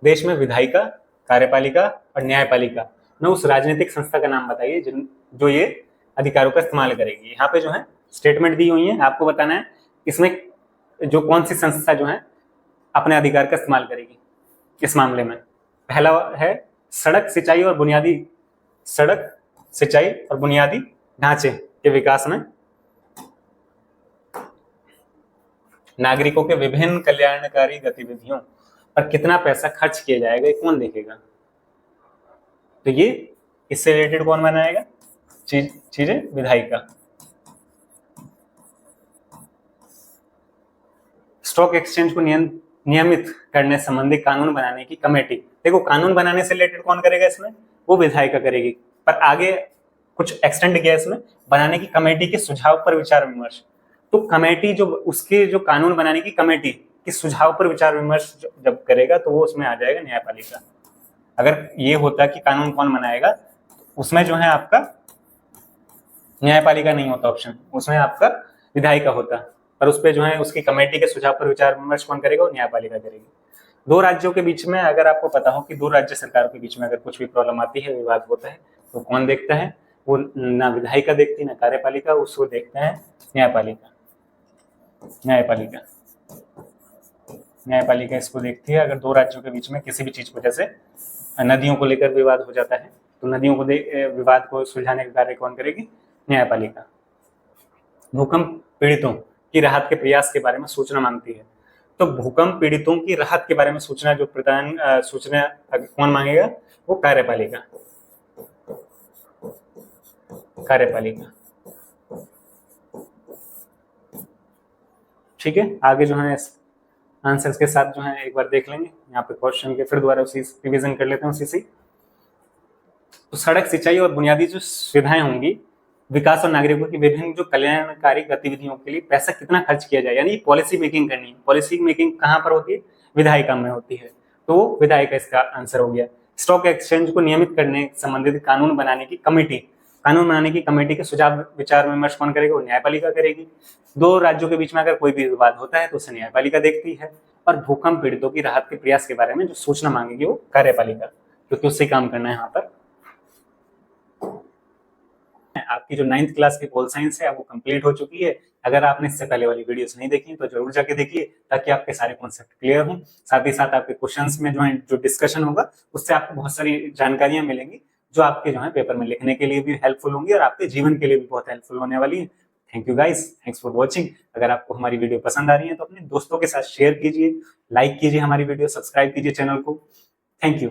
देश में विधायिका, कार्यपालिका और न्यायपालिका में उस राजनीतिक संस्था का नाम बताइए जो ये अधिकारों का इस्तेमाल करेगी। यहाँ पे जो है स्टेटमेंट दी हुई है, आपको बताना है इसमें जो कौन सी संस्था जो है अपने अधिकार का इस्तेमाल करेगी इस मामले में। पहला है सड़क सिंचाई और बुनियादी ढांचे के विकास में नागरिकों के विभिन्न कल्याणकारी गतिविधियों पर कितना पैसा खर्च किया जाएगा, ये कौन देखेगा? तो ये इससे रिलेटेड कौन बनाएगा? चीजें विधायिका। स्टॉक एक्सचेंज को नियमित करने संबंधी कानून बनाने की कमेटी। देखो, कानून बनाने से रिलेटेड कौन करेगा इसमें? वो विधायिका करेगी, पर आगे कुछ एक्सटेंड किया इसमें, बनाने की कमेटी के सुझाव पर विचार विमर्श। तो कमेटी जो उसके जो कानून बनाने की कमेटी के सुझाव पर विचार विमर्श जब करेगा तो वो उसमें आ जाएगा न्यायपालिका। अगर ये होता कि कानून कौन बनाएगा, उसमें जो है आपका न्यायपालिका नहीं होता ऑप्शन, उसमें आपका विधायिका होता, पर उस पर जो है उसकी कमेटी के सुझाव पर विचार विमर्श कौन करेगा? न्यायपालिका करेगी। दो राज्यों के बीच में, अगर आपको पता हो कि दो राज्य सरकारों के बीच में अगर कुछ भी प्रॉब्लम आती है, विवाद होता है, तो कौन देखता है? वो ना विधायिका देखती ना कार्यपालिका, उसको देखते हैं न्यायपालिका। न्यायपालिका इसको देखती है। अगर दो राज्यों के बीच में किसी भी चीज को, जैसे नदियों को लेकर विवाद हो जाता है, तो नदियों को विवाद को सुलझाने का कार्य कौन करेगी? न्यायपालिका। भूकंप पीड़ितों की राहत के प्रयास के बारे में सूचना मांगती है। तो भूकंप पीड़ितों की राहत के बारे में सूचना सूचना कौन मांगेगा? वो कार्यपालिका। ठीक है, आगे जो है आंसर्स के साथ जो है एक बार देख लेंगे यहाँ पे क्वेश्चन के, फिर दोबारा उसी रिवीजन कर लेते हैं उसी से। तो सड़क सिंचाई और बुनियादी जो सुविधाएं होंगी, विकास और नागरिकों की विभिन्न जो कल्याणकारी गतिविधियों के लिए पैसा कितना खर्च किया जाए, यानी पॉलिसी मेकिंग करनी है। पॉलिसी मेकिंग कहाँ पर होती है? विधायिका में होती है, तो विधायिका इसका आंसर हो गया। स्टॉक एक्सचेंज को नियमित करने संबंधित कानून बनाने की कमेटी के सुझाव विचार विमर्श कौन करेगा? वो न्यायपालिका करेगी। दो राज्यों के बीच में अगर कोई भी विवाद होता है तो उसे न्यायपालिका देखती है। और भूकंप पीड़ितों की राहत के प्रयास के बारे में जो सूचना मांगेगी वो कार्यपालिका, क्योंकि उससे काम करना है यहाँ पर। आपकी जो 9th क्लास की पोल साइंस है वो कंप्लीट हो चुकी है। अगर आपने इससे पहले वाली वीडियोस नहीं देखी तो जरूर जाके देखिए, ताकि आपके सारे कॉन्सेप्ट क्लियर हों। साथ ही साथ आपके क्वेश्चंस में जो डिस्कशन होगा उससे आपको बहुत सारी जानकारियां मिलेंगी, जो आपके जो है पेपर में लिखने के लिए भी हेल्पफुल होंगी और आपके जीवन के लिए भी बहुत हेल्पफुल होने वाली है। Thank you guys, thanks for watching. अगर आपको हमारी वीडियो पसंद आ रही है तो अपने दोस्तों के साथ शेयर कीजिए, लाइक कीजिए हमारी वीडियो, सब्सक्राइब कीजिए चैनल को। Thank you.